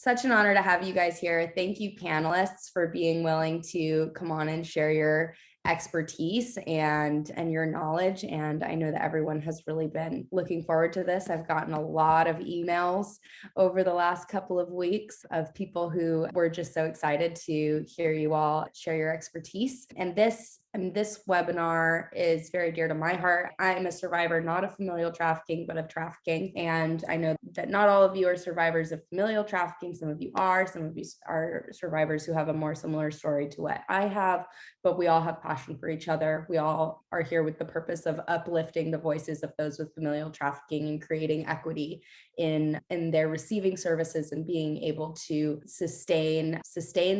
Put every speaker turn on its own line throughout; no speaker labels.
Such an honor to have you guys here. Thank you, panelists, for being willing to come on and share your expertise and your knowledge. And I know that everyone has really been looking forward to this. I've gotten a lot of emails over the last couple of weeks of people who were just so excited to hear you all share your expertise. And this webinar is very dear to my heart. I'm a survivor, not of familial trafficking, but of trafficking. And I know that not all of you are survivors of familial trafficking. Some of you are, some of you are survivors who have a more similar story to what I have, but we all have passion for each other. We all are here with the purpose of uplifting the voices of those with familial trafficking and creating equity in their receiving services and being able to sustain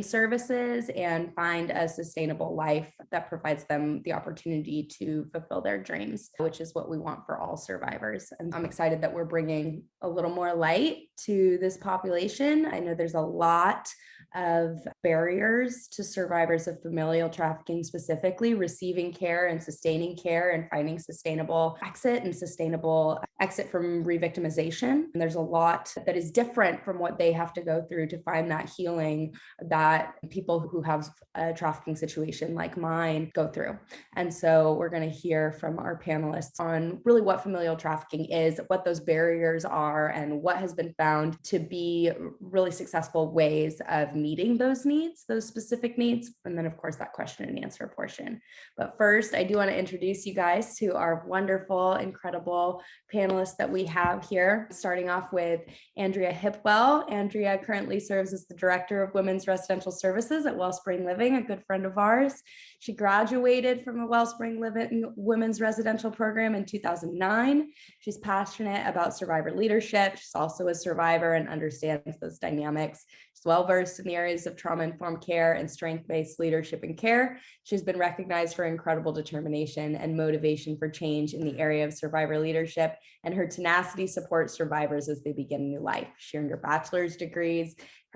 services and find a sustainable life that provides them the opportunity to fulfill their dreams, which is what we want for all survivors. And I'm excited that we're bringing a little more light to this population. I know there's a lot of barriers to survivors of familial trafficking, specifically receiving care and sustaining care and finding sustainable exit from re-victimization. And there's a lot that is different from what they have to go through to find that healing that people who have a trafficking situation like mine go through. And so we're going to hear from our panelists on really what familial trafficking is, what those barriers are, and what has been found to be really successful ways of meeting those needs, those specific needs, and then of course that question and answer portion. But first, I do want to introduce you guys to our wonderful, incredible panelists that we have here, starting off with Andrea Hipwell. Andrea currently serves as the Director of Women's Residential Services at Wellspring Living, a good friend of ours. She graduated from the Wellspring Living Women's Residential Program in 2009. She's passionate about survivor leadership. She's also a survivor and understands those dynamics. She's well-versed in the areas of trauma-informed care and strength-based leadership and care. She's been recognized for incredible determination and motivation for change in the area of survivor leadership, and her tenacity supports survivors as they begin a new life. She earned her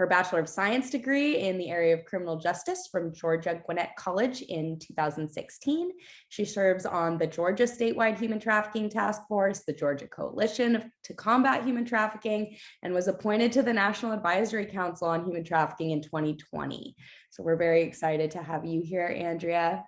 Bachelor of Science degree in the area of criminal justice from Georgia Gwinnett College in 2016. She serves on the Georgia Statewide Human Trafficking Task Force, the Georgia Coalition to Combat Human Trafficking, and was appointed to the National Advisory Council on Human Trafficking in 2020. So we're very excited to have you here, Andrea.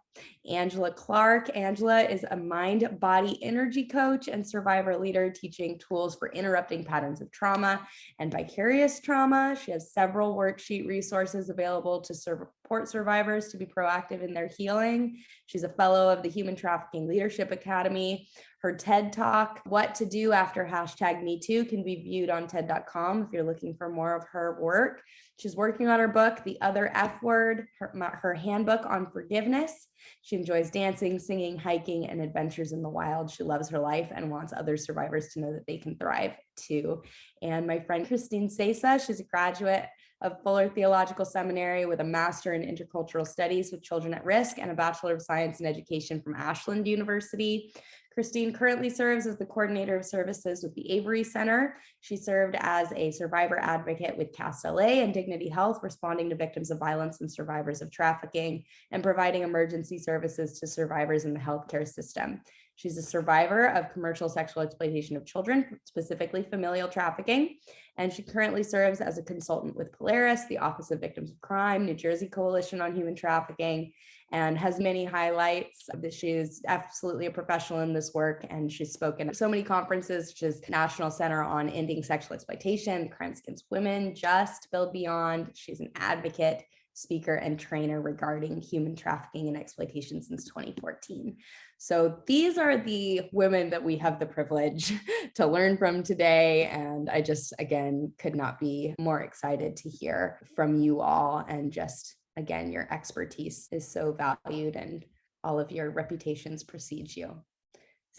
Angela Clark. Angela is a mind-body energy coach and survivor leader, teaching tools for interrupting patterns of trauma and vicarious trauma. She has several worksheet resources available to support survivors to be proactive in their healing. She's a fellow of the Human Trafficking Leadership Academy. Her TED Talk, What to Do After #MeToo, can be viewed on TED.com if you're looking for more of her work. She's working on her book, The Other F Word, her handbook on forgiveness. She enjoys dancing, singing, hiking, and adventures in the wild. She loves her life and wants other survivors to know that they can thrive too. And my friend Christine Sesa, she's a graduate of Fuller Theological Seminary with a Master in Intercultural Studies with Children at Risk and a Bachelor of Science in Education from Ashland University. Christine currently serves as the coordinator of services with the Avery Center. She served as a survivor advocate with CAST LA and Dignity Health, responding to victims of violence and survivors of trafficking and providing emergency services to survivors in the healthcare system. She's a survivor of commercial sexual exploitation of children, specifically familial trafficking, and she currently serves as a consultant with Polaris, the Office of Victims of Crime, New Jersey Coalition on Human Trafficking, and has many highlights. She is absolutely a professional in this work, and she's spoken at so many conferences, such as National Center on Ending Sexual Exploitation, Crimes Against Women, Just, Build Beyond. She's an advocate, speaker, and trainer regarding human trafficking and exploitation since 2014. So these are the women that we have the privilege to learn from today. And I just, again, could not be more excited to hear from you all. And just, again, your expertise is so valued and all of your reputations precede you.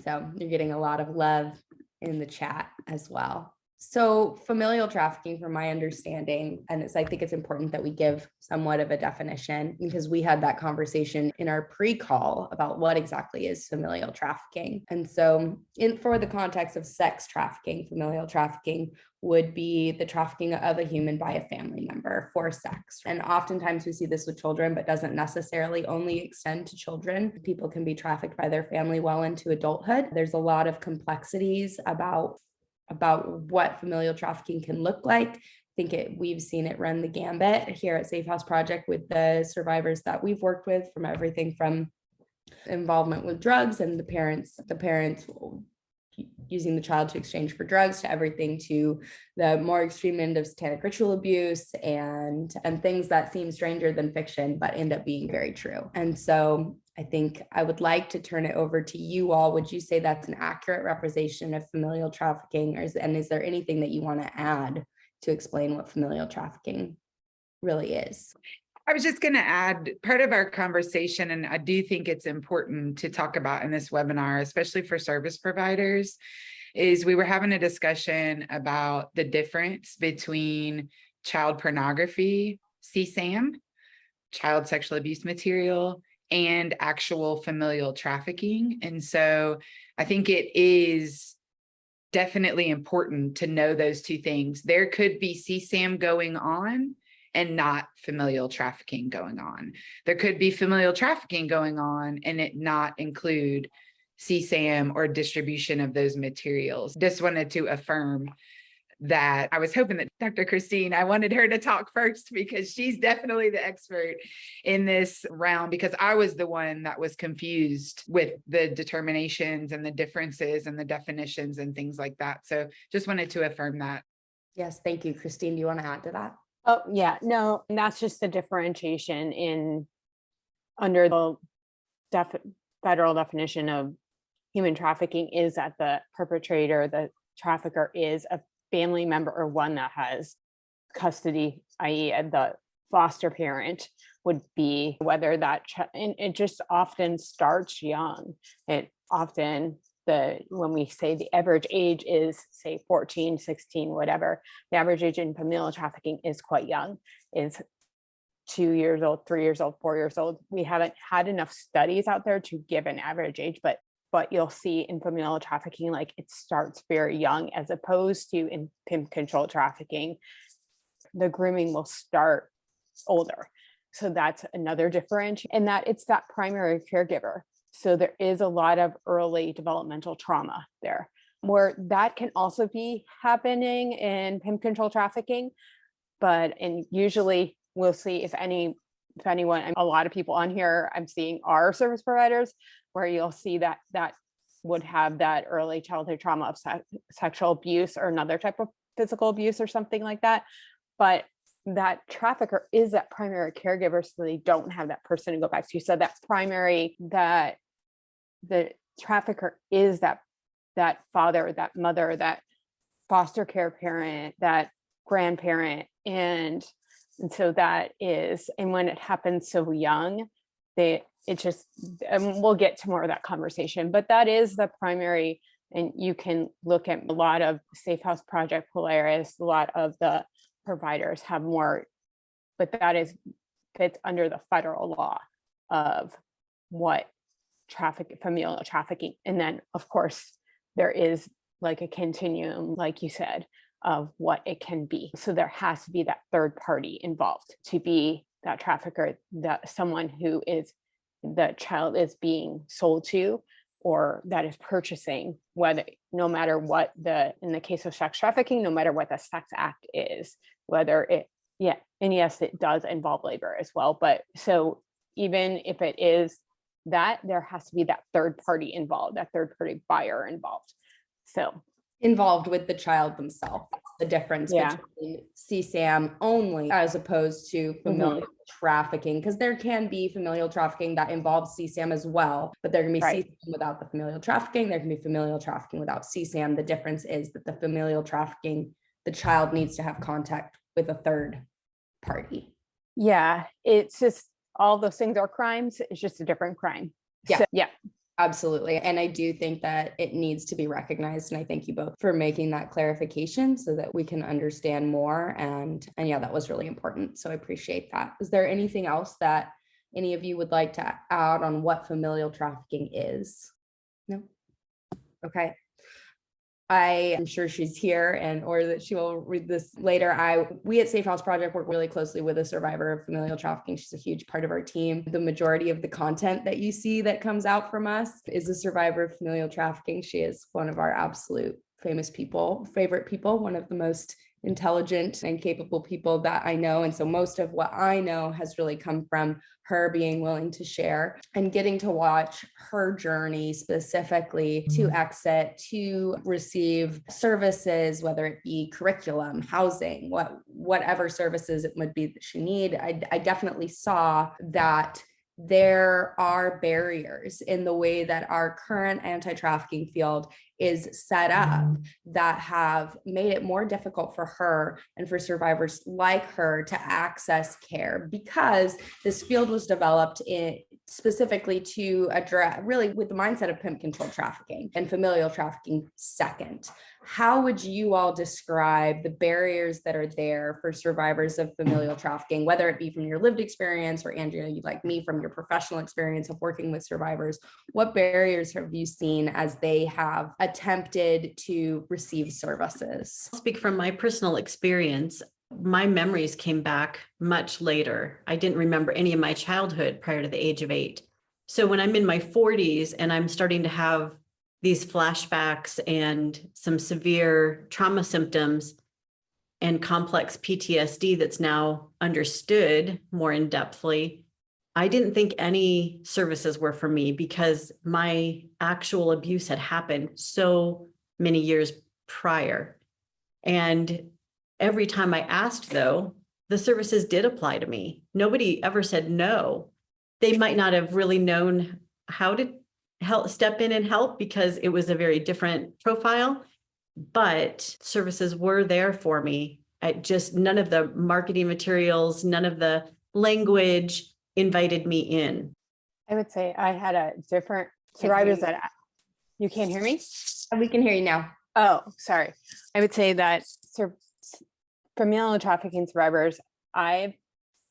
So you're getting a lot of love in the chat as well. So familial trafficking, from my understanding, and I think it's important that we give somewhat of a definition, because we had that conversation in our pre-call about what exactly is familial trafficking. And so for the context of sex trafficking, familial trafficking would be the trafficking of a human by a family member for sex. And oftentimes we see this with children, but doesn't necessarily only extend to children. People can be trafficked by their family well into adulthood. There's a lot of complexities about what familial trafficking can look like. we've seen it run the gambit here at Safe House Project with the survivors that we've worked with, from everything from involvement with drugs and the parents using the child to exchange for drugs, to everything to the more extreme end of satanic ritual abuse and things that seem stranger than fiction but end up being very true. And so I think I would like to turn it over to you all. Would you say that's an accurate representation of familial trafficking, and is there anything that you want to add to explain what familial trafficking really is?
I was just going to add, part of our conversation, and I do think it's important to talk about in this webinar, especially for service providers, is we were having a discussion about the difference between child pornography, CSAM, child sexual abuse material, and actual familial trafficking. And so I think it is definitely important to know those two things. There could be CSAM going on and not familial trafficking going on. There could be familial trafficking going on and it not include CSAM or distribution of those materials. Just wanted to affirm that. I was hoping that Dr. Christine, I wanted her to talk first because she's definitely the expert in this realm, because I was the one that was confused with the determinations and the differences and the definitions and things like that. So just wanted to affirm that.
Yes, thank you. Christine, do you want to add to that?
Oh, yeah, no, and that's just the differentiation in under the federal definition of human trafficking, is that the perpetrator, the trafficker, is a family member or one that has custody, i.e. the foster parent would be, whether that, and it just often starts young. It often, when we say the average age is say 14, 16, whatever, the average age in familial trafficking is quite young, is 2 years old, 3 years old, 4 years old. We haven't had enough studies out there to give an average age, but you'll see in familial trafficking, like it starts very young, as opposed to in pimp control trafficking, the grooming will start older. So that's another difference, and that it's that primary caregiver. So there is a lot of early developmental trauma there, where that can also be happening in pimp control trafficking. And usually we'll see if anyone, a lot of people on here I'm seeing are service providers, where you'll see that would have that early childhood trauma of sexual abuse or another type of physical abuse or something like that. But that trafficker is that primary caregiver, so they don't have that person to go back to. So that the trafficker is that father, that mother, that foster care parent, that grandparent. And so that is, and when it happens so young, and we'll get to more of that conversation, but that is the primary. And you can look at a lot of Safe House Project, Polaris, a lot of the providers have more, but that fits under the federal law of what familial trafficking. And then of course there is like a continuum, like you said, of what it can be. So there has to be that third party involved to be that trafficker, that someone who is the child is being sold to, or that is purchasing, no matter what in the case of sex trafficking, no matter what the sex act is, and yes, it does involve labor as well. But so even if it is that, there has to be that third party involved, that third party buyer involved. So
involved with the child themselves. The difference between CSAM only as opposed to familial trafficking, because there can be familial trafficking that involves CSAM as well, but there can be CSAM without the familial trafficking. There can be familial trafficking without CSAM. The difference is that the familial trafficking, the child needs to have contact with a third party.
Yeah, it's just all those things are crimes. It's just a different crime.
Yeah.
So, yeah.
Absolutely. And I do think that it needs to be recognized. And I thank you both for making that clarification so that we can understand more. And yeah, that was really important. So I appreciate that. Is there anything else that any of you would like to add on what familial trafficking is? No? Okay. I am sure she's here or that she will read this later. We at Safe House Project work really closely with a survivor of familial trafficking. She's a huge part of our team. The majority of the content that you see that comes out from us is a survivor of familial trafficking. She is one of our absolute favorite people, one of the most intelligent and capable people that I know. And so most of what I know has really come from her being willing to share and getting to watch her journey specifically to exit, to receive services, whether it be curriculum, housing, whatever services it would be that she need. I definitely saw that there are barriers in the way that our current anti-trafficking field is set up that have made it more difficult for her and for survivors like her to access care, because this field was developed specifically to address, really with the mindset of pimp controlled trafficking and familial trafficking second. How would you all describe the barriers that are there for survivors of familial trafficking, whether it be from your lived experience, or Andrea, you like me, from your professional experience of working with survivors? What barriers have you seen as they have attempted to receive services?
I'll speak from my personal experience. My memories came back much later. I didn't remember any of my childhood prior to the age of 8. So when I'm in my 40s and I'm starting to have these flashbacks and some severe trauma symptoms and complex PTSD that's now understood more in-depthly, I didn't think any services were for me because my actual abuse had happened so many years prior. And every time I asked, though, the services did apply to me. Nobody ever said no. They might not have really known how to help step in and help because it was a very different profile, but services were there for me. None of the marketing materials, none of the language invited me in.
I would say I had a different survivors that you can't hear me.
We can hear you now.
Oh, sorry. I would say that familial trafficking survivors I've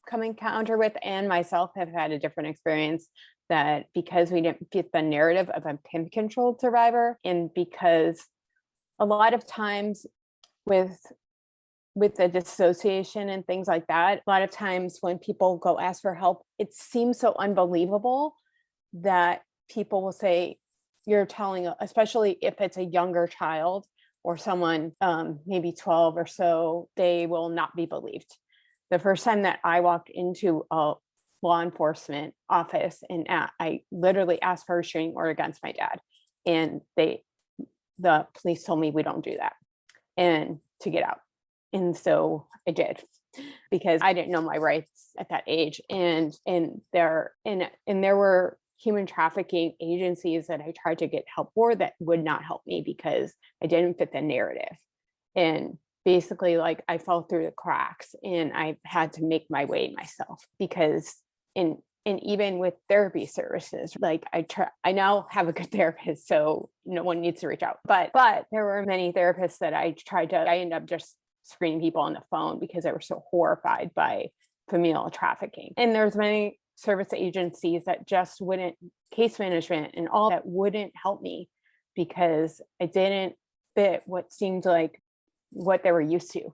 come encounter with and myself have had a different experience, that because we didn't fit the narrative of a pimp controlled survivor, and because a lot of times with the dissociation and things like that, a lot of times when people go ask for help, it seems so unbelievable that people will say, you're telling, especially if it's a younger child or someone maybe 12 or so, they will not be believed. The first time that I walked into a law enforcement office and I literally asked for a restraining order against my dad, and the police told me we don't do that and to get out. And so I did, because I didn't know my rights at that age. And there were human trafficking agencies that I tried to get help for that would not help me because I didn't fit the narrative. And basically, like, I fell through the cracks and I had to make my way myself, because and even with therapy services, like I now have a good therapist, so no one needs to reach out. But there were many therapists that I ended up just screening people on the phone because they were so horrified by familial trafficking. And there's many service agencies that just wouldn't, case management and all that, wouldn't help me because I didn't fit what seemed like what they were used to.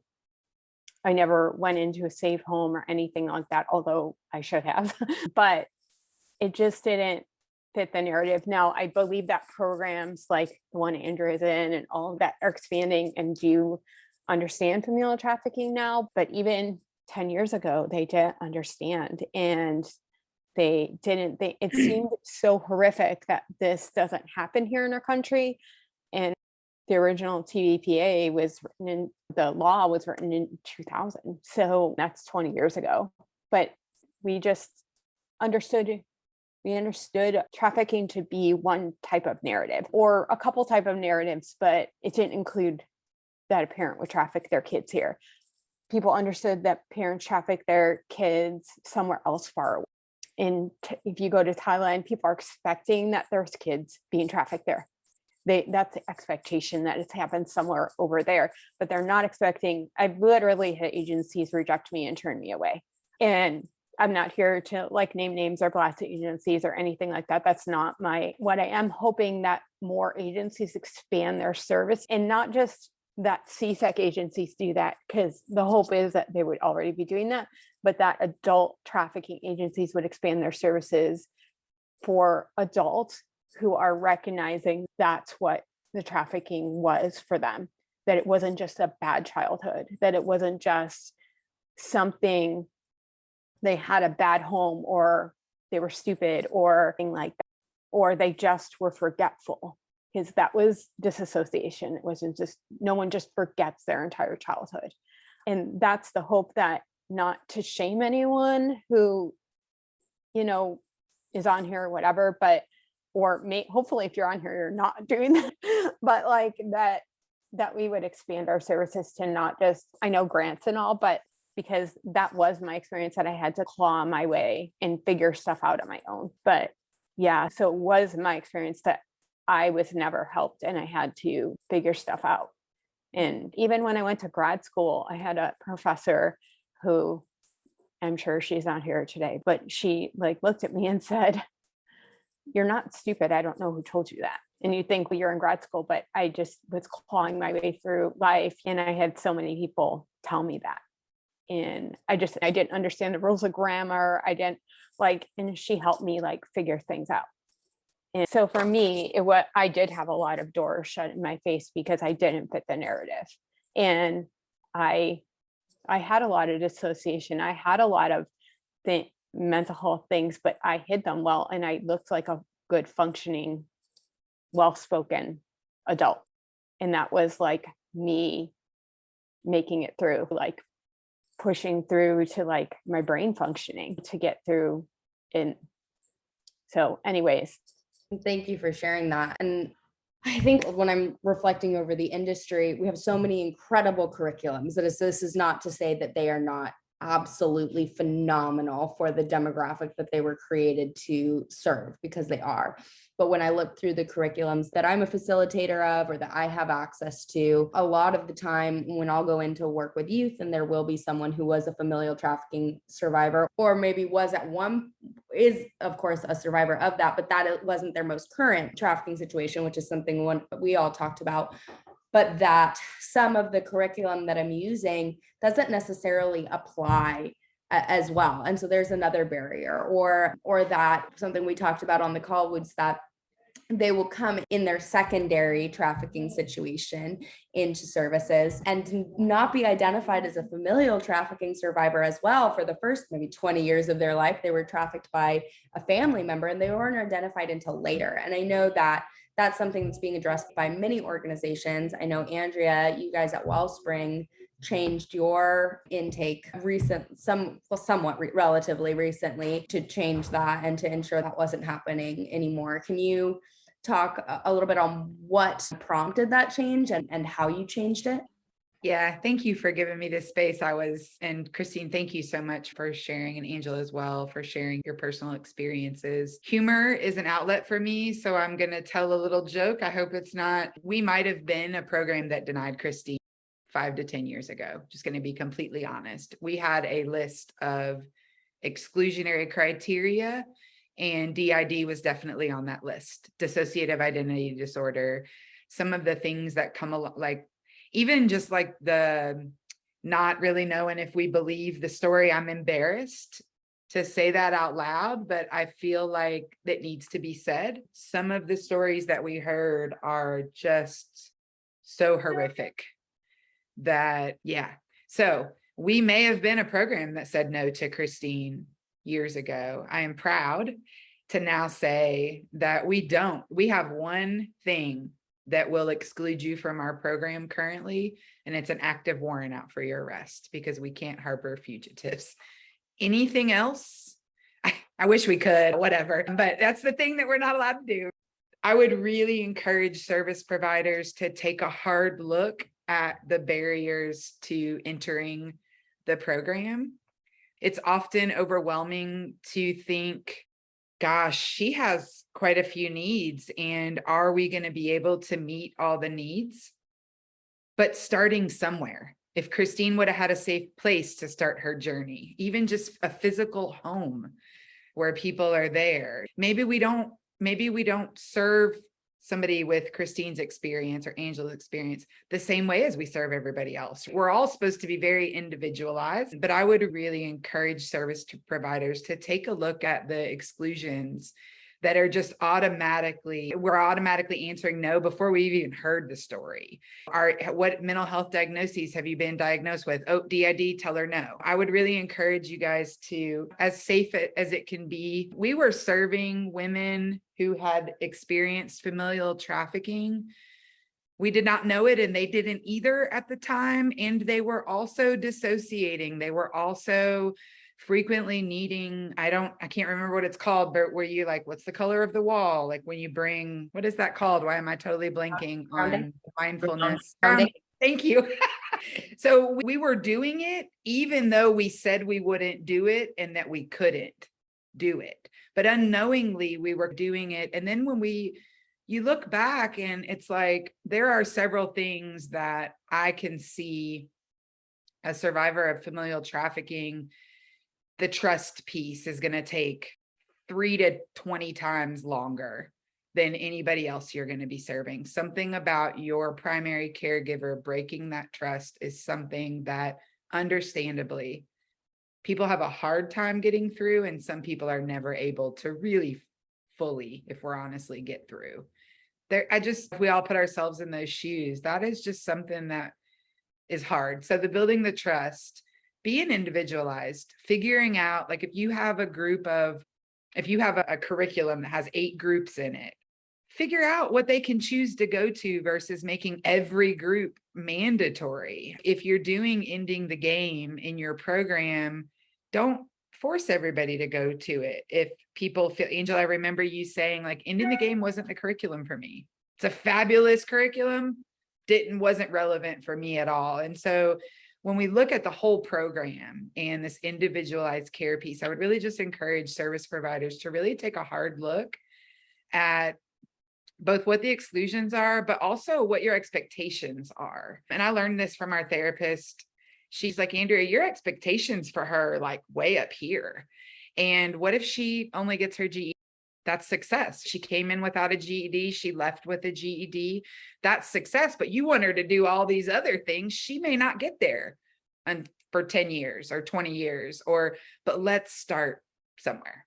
I never went into a safe home or anything like that, although I should have, but it just didn't fit the narrative. Now, I believe that programs like the one Andrea is in and all of that are expanding and do understand familial trafficking now, but even 10 years ago, they didn't understand, and it seemed so horrific that this doesn't happen here in our country. And the original TVPA the law was written in 2000. So that's 20 years ago. But we just understood trafficking to be one type of narrative or a couple type of narratives, but it didn't include that a parent would traffic their kids here. People understood that parents traffic their kids somewhere else far away. And if you go to Thailand, people are expecting that there's kids being trafficked there. That's the expectation that it's happened somewhere over there, but they're not expecting. I've literally had agencies reject me and turn me away. And I'm not here to name names or blast agencies or anything like that. That's not what I am hoping that more agencies expand their service, and not just that CSEC agencies do that, because the hope is that they would already be doing that, but that adult trafficking agencies would expand their services for adults who are recognizing that's what the trafficking was for them. that it wasn't just a bad childhood, that it wasn't just something, they had a bad home, or they were stupid, or thing like that, or they just were forgetful, because that was disassociation. It wasn't just, no one just forgets their entire childhood. And that's the hope, that not to shame anyone who, you know, is on here or whatever, but, or hopefully if you're on here, you're not doing that, but like that we would expand our services to not just, I know grants and all, but because that was my experience, that I had to claw my way and figure stuff out on my own. But yeah, so it was my experience that I was never helped and I had to figure stuff out. And even when I went to grad school, I had a professor who, I'm sure she's not here today, but she like looked at me and said, "You're not stupid. I don't know who told you that." And you think, well, you're in grad school, but I just was clawing my way through life. And I had so many people tell me that. And I didn't understand the rules of grammar. I didn't and she helped me like figure things out. And so for me, I did have a lot of doors shut in my face because I didn't fit the narrative. And I had a lot of dissociation. I had a lot of mental health things, but I hid them well. And I looked like a good functioning, well-spoken adult. And that was like me making it through, like pushing through to like my brain functioning to get through. And so anyways.
Thank you for sharing that. And I think when I'm reflecting over the industry, we have so many incredible curriculums that this is not to say that they are not absolutely phenomenal for the demographic that they were created to serve, because they are. But when I look through the curriculums that I'm a facilitator of or that I have access to, a lot of the time when I'll go into work with youth, and there will be someone who was a familial trafficking survivor, or maybe is of course a survivor of that, but that it wasn't their most current trafficking situation, which is something we all talked about. But that some of the curriculum that I'm using doesn't necessarily apply as well. And so there's another barrier, or that something we talked about on the call was that they will come in their secondary trafficking situation into services and not be identified as a familial trafficking survivor as well. For the first maybe 20 years of their life, they were trafficked by a family member and they weren't identified until later. And I know that that's something that's being addressed by many organizations. I know, Andrea, you guys at Wellspring changed your intake relatively recently to change that and to ensure that wasn't happening anymore. Can you talk a little bit on what prompted that change and how you changed it?
Yeah, thank you for giving me this space. And Christine, thank you so much for sharing, and Angela as well for sharing your personal experiences. Humor is an outlet for me, so I'm going to tell a little joke. I hope it's not, we might have been a program that denied Christine 5 to 10 years ago. Just going to be completely honest. We had a list of exclusionary criteria, and DID was definitely on that list. Dissociative identity disorder, some of the things that come along, like even just like the not really knowing if we believe the story. I'm embarrassed to say that out loud, but I feel like that needs to be said. Some of the stories that we heard are just so horrific that, yeah. So we may have been a program that said no to Christine years ago. I am proud to now say that we don't. We have one thing that will exclude you from our program currently, and it's an active warrant out for your arrest, because we can't harbor fugitives. Anything else, I wish we could, whatever, but that's the thing that we're not allowed to do. I would really encourage service providers to take a hard look at the barriers to entering the program. It's often overwhelming to think, gosh, she has quite a few needs, and are we going to be able to meet all the needs? But starting somewhere. If Christine would have had a safe place to start her journey, even just a physical home where people are there, maybe we don't serve somebody with Christine's experience or Angela's experience the same way as we serve everybody else. We're all supposed to be very individualized, but I would really encourage service providers to take a look at the exclusions that are just we're automatically answering no before we've even heard the story. What mental health diagnoses have you been diagnosed with? Oh, DID, tell her no. I would really encourage you guys to, as safe as it can be. We were serving women who had experienced familial trafficking. We did not know it, and they didn't either at the time. And they were also dissociating. They were also frequently needing, I can't remember what it's called, but where you like, what's the color of the wall? Like when you bring, what is that called? Why am I totally blanking on mindfulness? Thank you. So we were doing it, even though we said we wouldn't do it and that we couldn't do it, but unknowingly we were doing it. And then when you look back, and it's like, there are several things that I can see as survivor of familial trafficking. The trust piece is going to take 3 to 20 times longer than anybody else you're going to be serving. Something about your primary caregiver breaking that trust is something that, understandably, people have a hard time getting through, and some people are never able to really fully, if we're honestly, get through. If we all put ourselves in those shoes, that is just something that is hard. So the building the trust, being individualized, figuring out, like, if you have a curriculum that has 8 groups in it, figure out what they can choose to go to versus making every group mandatory. If you're doing ending the game in your program, don't force everybody to go to it. If people feel, Angel, I remember you saying, like, ending the game wasn't the curriculum for me. It's a fabulous curriculum, wasn't relevant for me at all. And so when we look at the whole program and this individualized care piece, I would really just encourage service providers to really take a hard look at both what the exclusions are, but also what your expectations are. And I learned this from our therapist. She's like, Andrea, your expectations for her, like, way up here. And what if she only gets her GED? That's success. She came in without a GED. She left with a GED. That's success. But you want her to do all these other things. She may not get there for 10 years or 20 years, but let's start somewhere.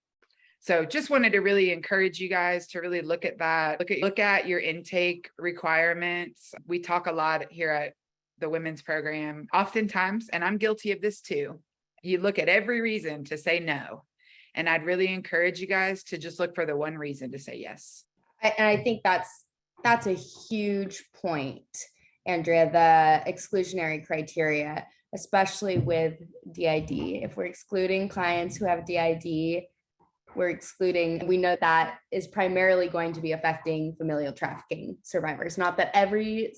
So just wanted to really encourage you guys to really look at that. Look at your intake requirements. We talk a lot here at the women's program, oftentimes, and I'm guilty of this too. You look at every reason to say no. And I'd really encourage you guys to just look for the one reason to say yes.
And I think that's a huge point, Andrea, the exclusionary criteria, especially with DID. If we're excluding clients who have DID, we know that is primarily going to be affecting familial trafficking survivors. Not that every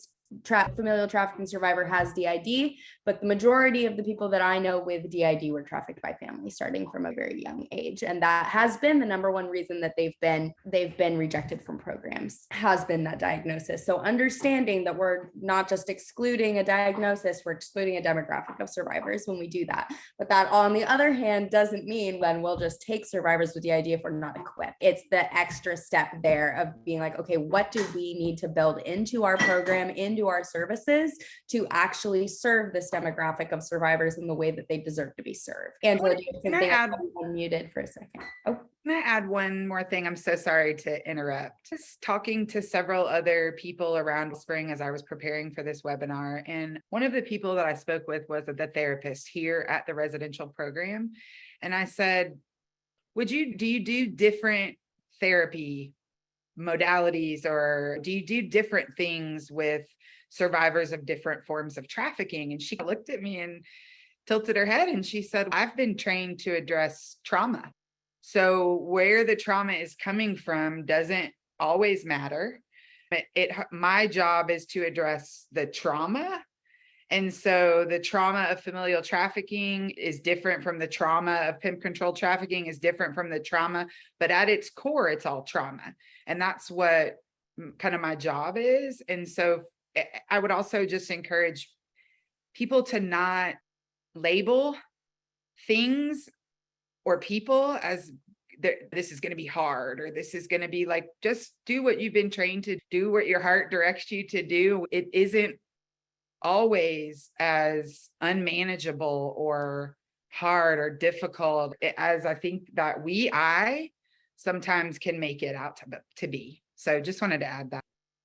familial trafficking survivor has DID, but the majority of the people that I know with DID were trafficked by family starting from a very young age. And that has been the number one reason that they've been rejected from programs, has been that diagnosis. So understanding that we're not just excluding a diagnosis, we're excluding a demographic of survivors when we do that. But that, on the other hand, doesn't mean when we'll just take survivors with DID if we're not equipped. It's the extra step there of being like, okay, what do we need to build into our program, into our services, to actually serve this demographic of survivors in the way that they deserve to be served. Angela, do you have something? I'm unmuted for a second. Oh,
can I add one more thing? I'm so sorry to interrupt. Just talking to several other people around spring as I was preparing for this webinar. And one of the people that I spoke with was the therapist here at the residential program. And I said, do you do different therapy modalities, or do you do different things with survivors of different forms of trafficking? And she looked at me and tilted her head and she said, I've been trained to address trauma. So where the trauma is coming from doesn't always matter. My job is to address the trauma. And so the trauma of familial trafficking is different from the trauma of pimp control trafficking, is different from the trauma, but at its core, it's all trauma. And that's what kind of my job is. And so I would also just encourage people to not label things or people as this is going to be hard, or this is going to be like, just do what you've been trained to do, what your heart directs you to do. It isn't always as unmanageable or hard or difficult as I think that I sometimes can make it out to be. So just wanted to add that.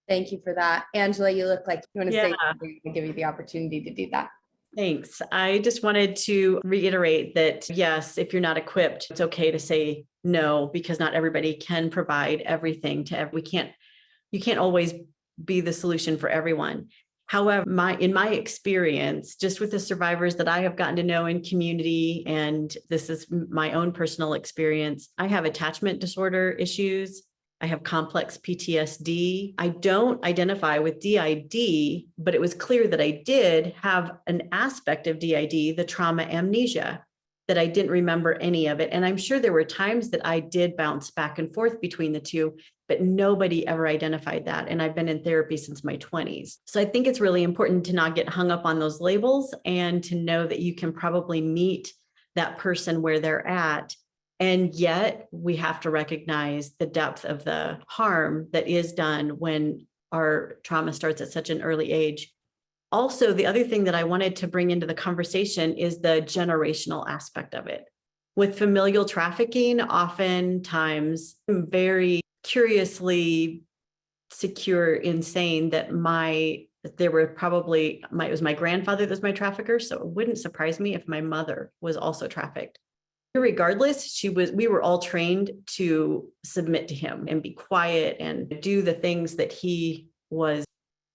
Thank you for that. Angela, you look like you want to say
Yeah.
something to give you the opportunity to do that.
Thanks. I just wanted to reiterate that, yes, if you're not equipped, it's okay to say no, because not everybody can provide everything to you can't always be the solution for everyone. However, in my experience, just with the survivors that I have gotten to know in community, and this is my own personal experience, I have attachment disorder issues. I have complex PTSD. I don't identify with DID, but it was clear that I did have an aspect of DID, the trauma amnesia, that I didn't remember any of it. And I'm sure there were times that I did bounce back and forth between the two, but nobody ever identified that. And I've been in therapy since my 20s. So I think it's really important to not get hung up on those labels and to know that you can probably meet that person where they're at. And yet we have to recognize the depth of the harm that is done when our trauma starts at such an early age. Also, the other thing that I wanted to bring into the conversation is the generational aspect of it. With familial trafficking, oftentimes I'm very curiously secure in saying that it was my grandfather that was my trafficker. So it wouldn't surprise me if my mother was also trafficked. Regardless, we were all trained to submit to him and be quiet and do the things that he was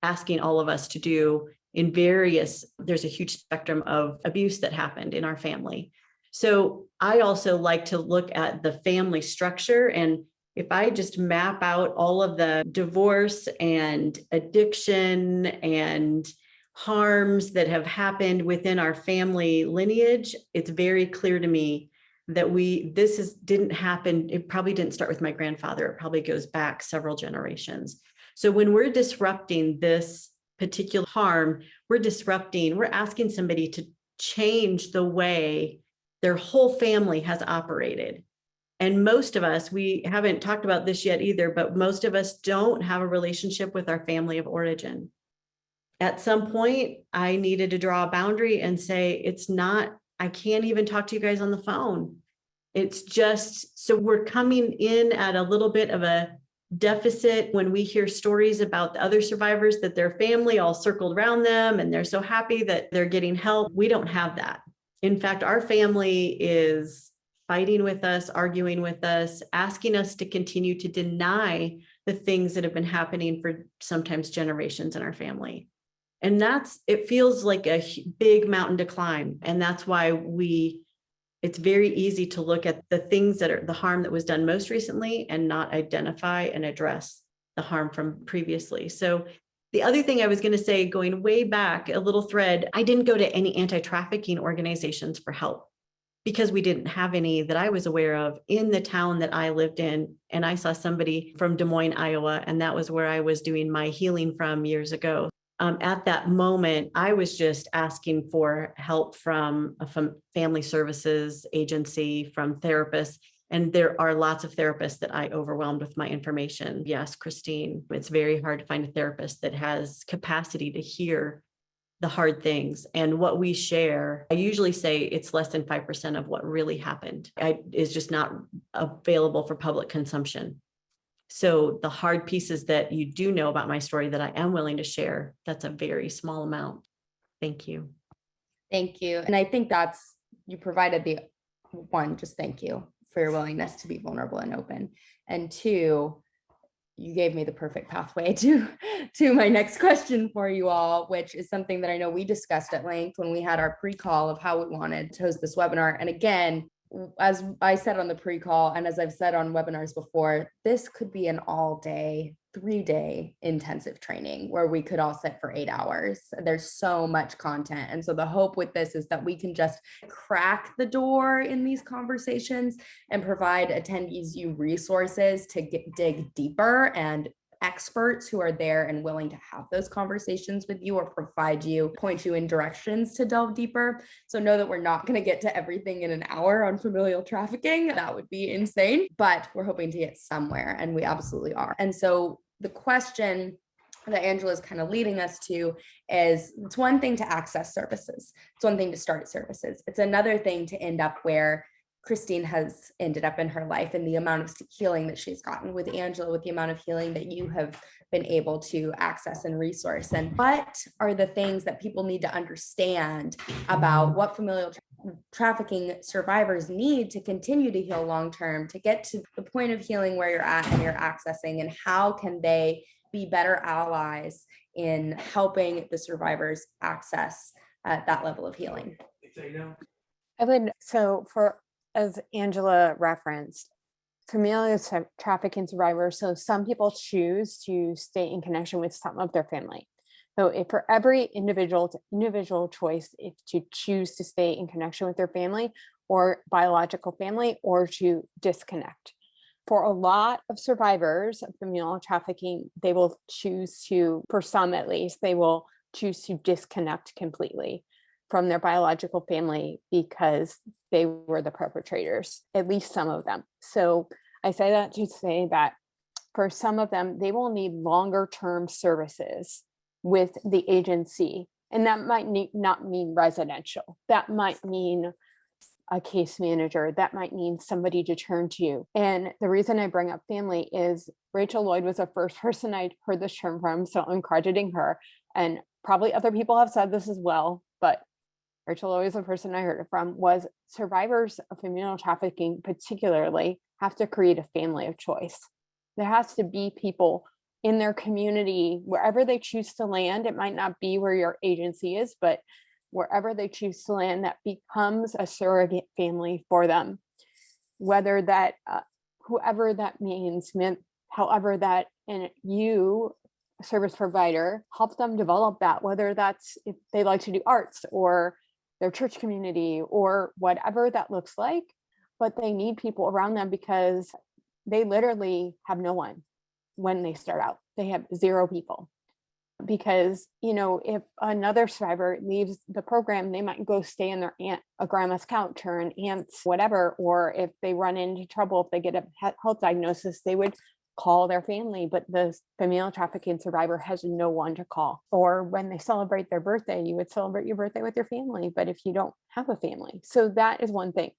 asking all of us to do there's a huge spectrum of abuse that happened in our family. So I also like to look at the family structure. And if I just map out all of the divorce and addiction and harms that have happened within our family lineage, it's very clear to me that didn't happen. It probably didn't start with my grandfather. It probably goes back several generations. So when we're disrupting this particular harm, we're asking somebody to change the way their whole family has operated. And most of us, we haven't talked about this yet either, but most of us don't have a relationship with our family of origin. At some point, I needed to draw a boundary and say, I can't even talk to you guys on the phone. It's just, so we're coming in at a little bit of a deficit when we hear stories about the other survivors, that their family all circled around them and they're so happy that they're getting help. We don't have that. In fact, our family is fighting with us, arguing with us, asking us to continue to deny the things that have been happening for sometimes generations in our family. And it feels like a big mountain to climb. And that's why it's very easy to look at the things that are the harm that was done most recently and not identify and address the harm from previously. So the other thing I was going to say, going way back, a little thread, I didn't go to any anti-trafficking organizations for help because we didn't have any that I was aware of in the town that I lived in. And I saw somebody from Des Moines, Iowa, and that was where I was doing my healing from years ago. At that moment, I was just asking for help from a family services agency, from therapists. And there are lots of therapists that I overwhelmed with my information. Yes, Christine, it's very hard to find a therapist that has capacity to hear the hard things. And what we share, I usually say it's less than 5% of what really happened. Is just not available for public consumption. So the hard pieces that you do know about my story that I am willing to share, that's a very small amount. Thank you.
Thank you. And I think you provided just thank you for your willingness to be vulnerable and open. And two, you gave me the perfect pathway to my next question for you all, which is something that I know we discussed at length when we had our pre-call of how we wanted to host this webinar. And again, as I said on the pre-call, and as I've said on webinars before, this could be an all-day, 3-day intensive training where we could all sit for 8 hours. There's so much content. And so the hope with this is that we can just crack the door in these conversations and provide attendees you resources to dig deeper, and experts who are there and willing to have those conversations with you or point you in directions to delve deeper. So know that we're not going to get to everything in an hour on familial trafficking. That would be insane, but we're hoping to get somewhere, and we absolutely are. And so the question that Angela is kind of leading us to is, it's one thing to access services. It's one thing to start services. It's another thing to end up where Christine has ended up in her life and the amount of healing that she's gotten, with Angela, with the amount of healing that you have been able to access and resource. And what are the things that people need to understand about what familial trafficking survivors need to continue to heal long-term, to get to the point of healing where you're at and you're accessing, and how can they be better allies in helping the survivors access that level of healing?
As Angela referenced, familial trafficking survivors, so some people choose to stay in connection with some of their family. So if for every individual choice, if to choose to stay in connection with their family or biological family, or to disconnect. For a lot of survivors of familial trafficking, they will choose to, for some at least, they will choose to disconnect completely from their biological family because they were the perpetrators, at least some of them. So I say that to say that for some of them, they will need longer term services with the agency. And that might not mean residential. That might mean a case manager. That might mean somebody to turn to. And the reason I bring up family is Rachel Lloyd was the first person I'd heard this term from, so I'm crediting her. And probably other people have said this as well, but Rachel Lloyd was the person I heard it from, was survivors of familial trafficking particularly have to create a family of choice. There has to be people in their community, wherever they choose to land. It might not be where your agency is, but wherever they choose to land, that becomes a surrogate family for them. Whether that, whoever that means, however that, and you, service provider, help them develop that, whether that's if they like to do arts or their church community or whatever that looks like, but they need people around them because they literally have no one when they start out. They have 0 people. Because, if another survivor leaves the program, they might go stay in their a grandma's couch or an aunt's whatever, or if they run into trouble, if they get a health diagnosis, they would call their family, but the familial trafficking survivor has no one to call. Or when they celebrate their birthday, you would celebrate your birthday with your family, but if you don't have a family. So that is one thing.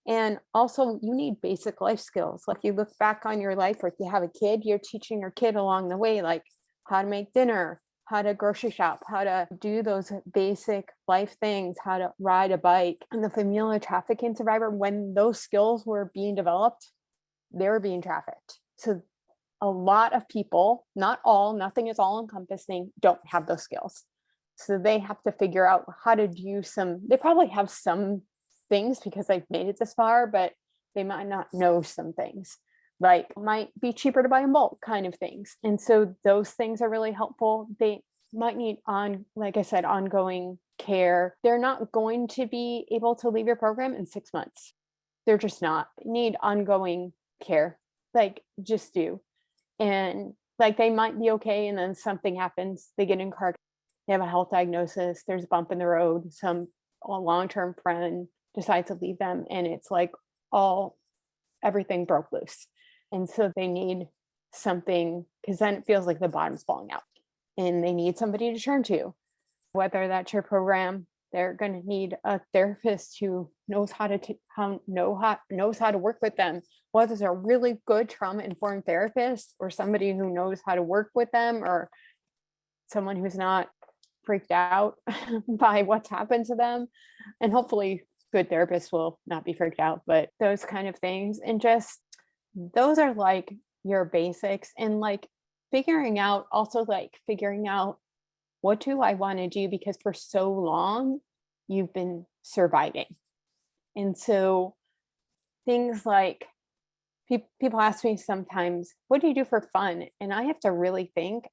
And also you need basic life skills. Like you look back on your life, or if you have a kid, you're teaching your kid along the way, like how to make dinner, how to grocery shop, how to do those basic life things, how to ride a bike. And the familial trafficking survivor, when those skills were being developed, they were being trafficked. So a lot of people, not all, nothing is all encompassing, don't have those skills. So they have to figure out how to do they probably have some things because they've made it this far, but they might not know some things. Like might be cheaper to buy in bulk kind of things. And so those things are really helpful. They might need like I said, ongoing care. They're not going to be able to leave your program in 6 months. They're just not. They need ongoing care, like just do. And like they might be okay, and then something happens, they get in car, they have a health diagnosis, there's a bump in the road, a long-term friend decides to leave them, and it's like everything broke loose. And so they need something, because then it feels like the bottom's falling out, and they need somebody to turn to. Whether that's your program, they're going to need a therapist who knows how to work with them. Whether it's a really good trauma-informed therapist or somebody who knows how to work with them, or someone who's not freaked out by what's happened to them. And hopefully good therapists will not be freaked out, but those kind of things. And just, those are like your basics, and like figuring out what do I want to do? Because for so long you've been surviving. And so things like, people ask me sometimes, what do you do for fun? And I have to really think,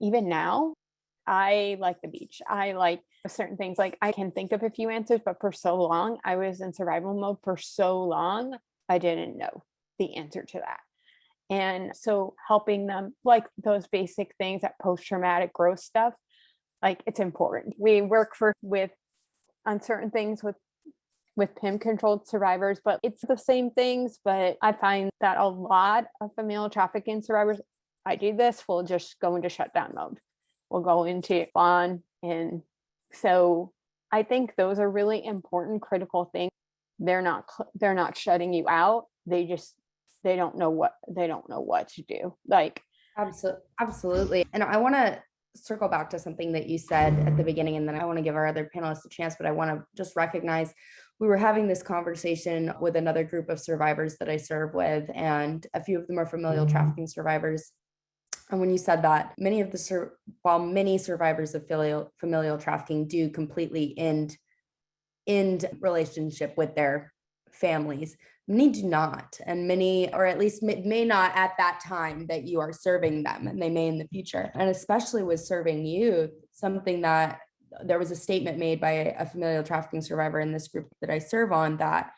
even now, I like the beach. I like certain things. Like I can think of a few answers, but for so long, I was in survival mode for so long, I didn't know the answer to that. And so helping them, like those basic things, that post-traumatic growth stuff, like it's important. We work on certain things with PIM controlled survivors, but it's the same things. But I find that a lot of familial trafficking survivors, I do this, we'll just go into shutdown mode. We'll go into on. And so I think those are really important, critical things. they're not shutting you out. They don't know what to do. Like,
Absolutely. And I want to circle back to something that you said at the beginning, and then I want to give our other panelists a chance, but I want to just recognize we were having this conversation with another group of survivors that I serve with, and a few of them are familial trafficking survivors. And when you said that while many survivors of familial trafficking do completely end relationship with their families, many do not, and many, or at least may not at that time that you are serving them, and they may in the future. And especially with serving youth, something that there was a statement made by a familial trafficking survivor in this group that I serve on, that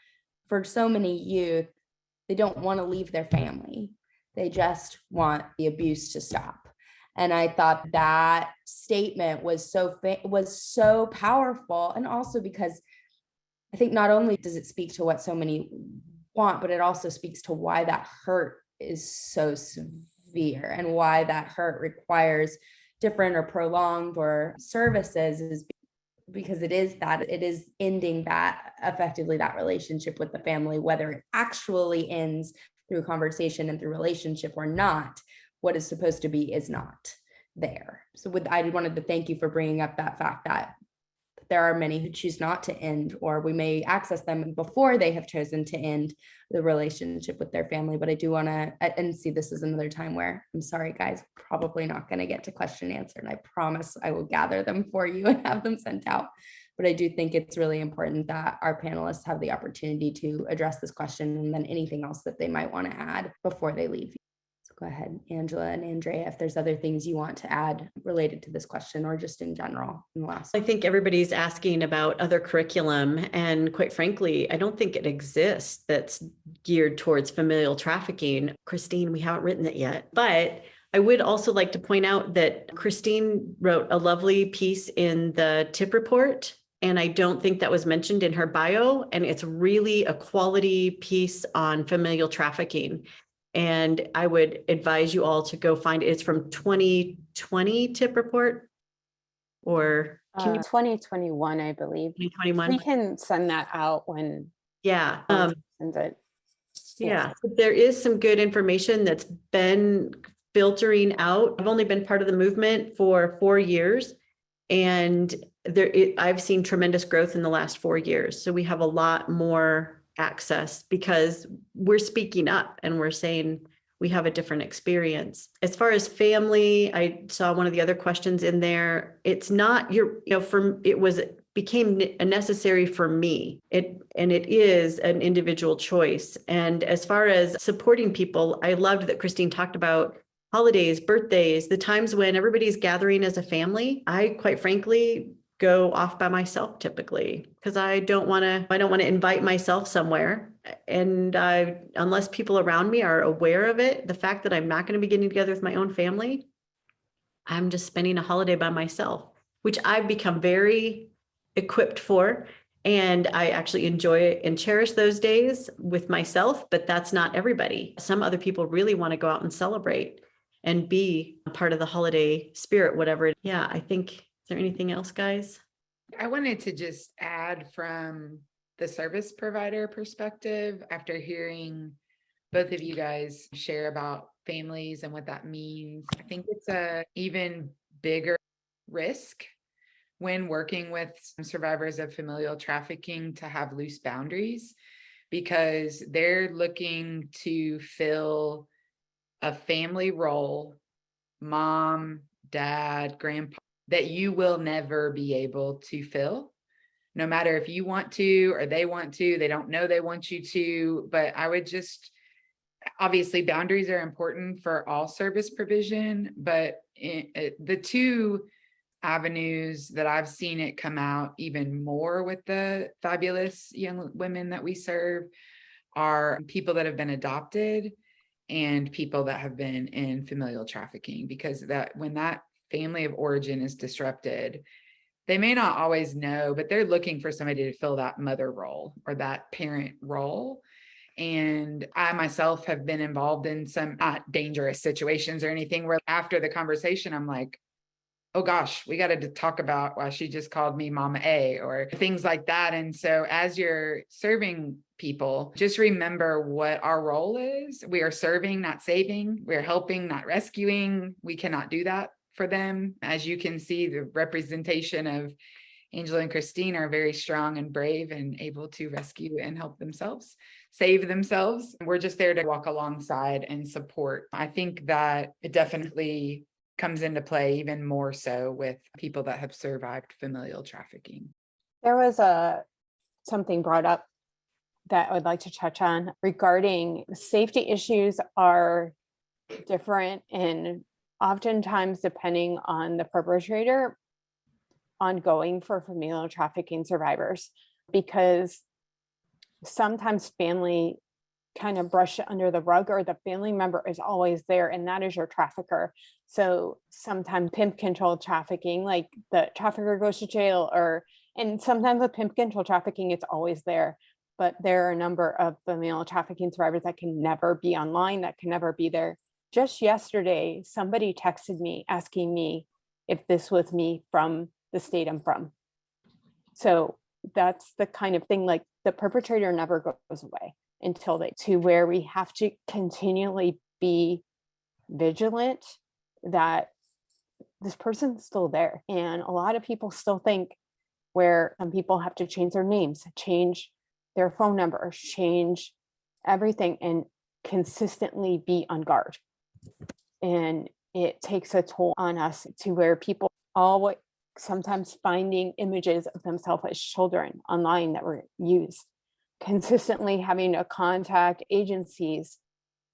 for so many youth, they don't want to leave their family. They just want the abuse to stop. And I thought that statement was so powerful. And also because I think not only does it speak to what so many want, but it also speaks to why that hurt is so severe and why that hurt requires different or prolonged or services, is because it is ending that effectively that relationship with the family, whether it actually ends through conversation and through relationship or not. What is supposed to be is not there. So I wanted to thank you for bringing up that fact that there are many who choose not to end, or we may access them before they have chosen to end the relationship with their family. But I do want to, and see, this is another time where I'm sorry, guys, probably not going to get to question and answer. And I promise I will gather them for you and have them sent out. But I do think it's really important that our panelists have the opportunity to address this question, and then anything else that they might want to add before they leave. Go ahead, Angela and Andrea, if there's other things you want to add related to this question or just in general.
I think everybody's asking about other curriculum, and quite frankly, I don't think it exists that's geared towards familial trafficking. Christine, we haven't written it yet, but I would also like to point out that Christine wrote a lovely piece in the tip report, and I don't think that was mentioned in her bio, and it's really a quality piece on familial trafficking. And I would advise you all to go find it. It's from 2020 tip report, or
2021, I believe.
2021.
We can send that out when.
Yeah.
Sends it.
Yeah. There is some good information that's been filtering out. I've only been part of the movement for 4 years, and I've seen tremendous growth in the last 4 years. So we have a lot more access because we're speaking up and we're saying we have a different experience. As far as family, I saw one of the other questions in there. It's not it became necessary for me. It is an individual choice. And as far as supporting people, I loved that Christine talked about holidays, birthdays, the times when everybody's gathering as a family. I quite frankly go off by myself typically because I don't want to invite myself somewhere. And unless people around me are aware of it, the fact that I'm not going to be getting together with my own family, I'm just spending a holiday by myself, which I've become very equipped for. And I actually enjoy it and cherish those days with myself, but that's not everybody. Some other people really want to go out and celebrate and be a part of the holiday spirit, whatever. Yeah, I think. Is there anything else, guys?
I wanted to just add from the service provider perspective, after hearing both of you guys share about families and what that means, I think it's a even bigger risk when working with survivors of familial trafficking to have loose boundaries, because they're looking to fill a family role, mom, dad, grandpa, that you will never be able to fill, no matter if you want to or they want to. They don't know they want you to, but I would just, obviously boundaries are important for all service provision, but the two avenues that I've seen it come out even more with the fabulous young women that we serve are people that have been adopted and people that have been in familial trafficking, because that when that family of origin is disrupted, they may not always know, but they're looking for somebody to fill that mother role or that parent role. And I myself have been involved in some not dangerous situations or anything where after the conversation, I'm like, oh gosh, we got to talk about why she just called me Mama A, or things like that. And so as you're serving people, just remember what our role is. We are serving, not saving. We're helping, not rescuing. We cannot do that for them. As you can see, the representation of Angela and Christine are very strong and brave and able to rescue and help themselves, save themselves. We're just there to walk alongside and support. I think that it definitely comes into play even more so with people that have survived familial trafficking.
There was something brought up that I would like to touch on regarding safety issues are different, and oftentimes depending on the perpetrator, ongoing for familial trafficking survivors, because sometimes family kind of brush it under the rug, or the family member is always there, and that is your trafficker. So sometimes pimp controlled trafficking, like the trafficker goes to jail, and sometimes with pimp controlled trafficking, it's always there. But there are a number of familial trafficking survivors that can never be online, that can never be there. Just yesterday, somebody texted me asking me if this was me from the state I'm from. So that's the kind of thing, like the perpetrator never goes away until to where we have to continually be vigilant that this person's still there. And a lot of people still think, where some people have to change their names, change their phone numbers, change everything, and consistently be on guard. And it takes a toll on us to where people always sometimes finding images of themselves as children online that were used, consistently having to contact agencies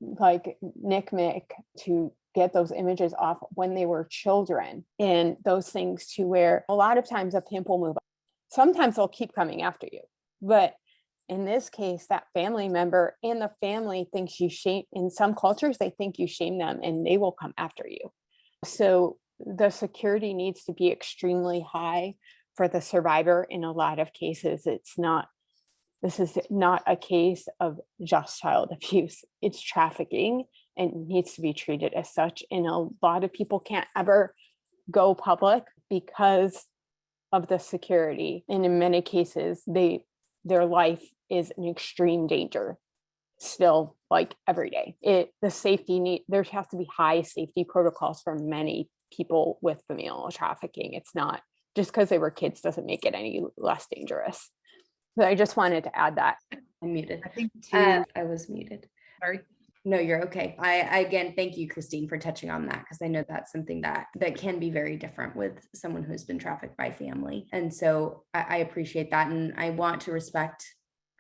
like NCMEC to get those images off when they were children, and those things, to where a lot of times a pimp will move on. Sometimes they'll keep coming after you, but in this case, that family member and the family thinks you shame. In some cultures, they think you shame them and they will come after you. So the security needs to be extremely high for the survivor. In a lot of cases, this is not a case of just child abuse. It's trafficking and needs to be treated as such. And a lot of people can't ever go public because of the security. And in many cases, their life is an extreme danger still, like every day. There has to be high safety protocols for many people with familial trafficking. It's not just because they were kids doesn't make it any less dangerous. So I just wanted to add that.
I'm muted.
I think too,
I was muted.
sorry.
No, you're okay. I again, thank you, Christine, for touching on that, because I know that's something that can be very different with someone who's been trafficked by family. And so I appreciate that. And I want to respect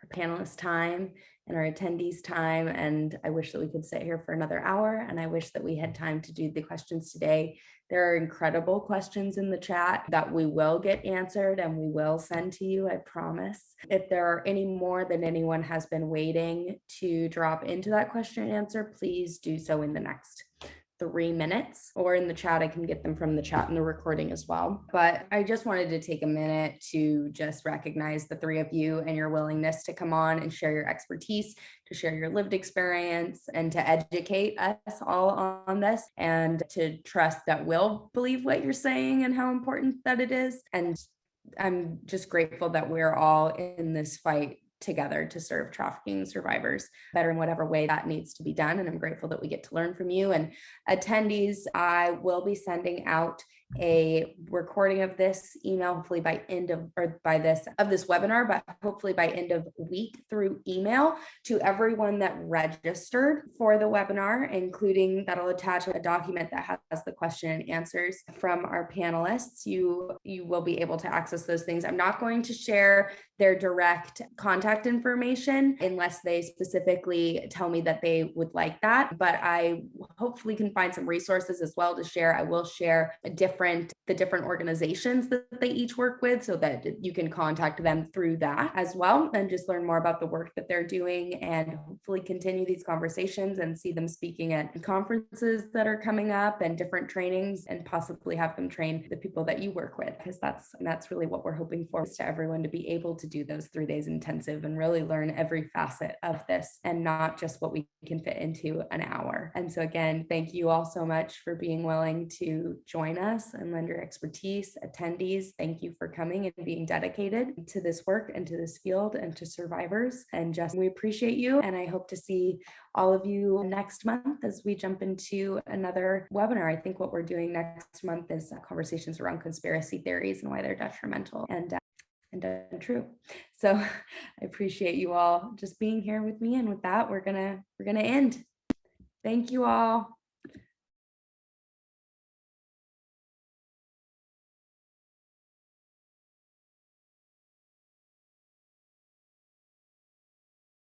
our panelists' time and our attendees' time. And I wish that we could sit here for another hour. And I wish that we had time to do the questions today. There are incredible questions in the chat that we will get answered and we will send to you, I promise. If there are any more than anyone has been waiting to drop into that question and answer, please do so in the next 3 minutes, or in the chat. I can get them from the chat and the recording as well. But I just wanted to take a minute to just recognize the three of you and your willingness to come on and share your expertise, to share your lived experience, and to educate us all on this, and to trust that we'll believe what you're saying and how important that it is. And I'm just grateful that we're all in this fight together to serve trafficking survivors better in whatever way that needs to be done. And I'm grateful that we get to learn from you. And attendees, I will be sending out a recording of this email, hopefully by this webinar, but hopefully by end of week through email to everyone that registered for the webinar, including that'll attach a document that has the question and answers from our panelists. You will be able to access those things. I'm not going to share their direct contact information unless they specifically tell me that they would like that, but I hopefully can find some resources as well to share. I will share the different organizations that they each work with, so that you can contact them through that as well, and just learn more about the work that they're doing, and hopefully continue these conversations and see them speaking at conferences that are coming up and different trainings, and possibly have them train the people that you work with, because that's really what we're hoping for, is to everyone to be able to do those 3 days intensive and really learn every facet of this, and not just what we can fit into an hour. And so again, thank you all so much for being willing to join us us and lend your expertise. Attendees, thank you for coming and being dedicated to this work and to this field and to survivors. And just, we appreciate you. And I hope to see all of you next month as we jump into another webinar. I think what we're doing next month is conversations around conspiracy theories and why they're detrimental and untrue. So I appreciate you all just being here with me. And with that, we're gonna end. Thank you all.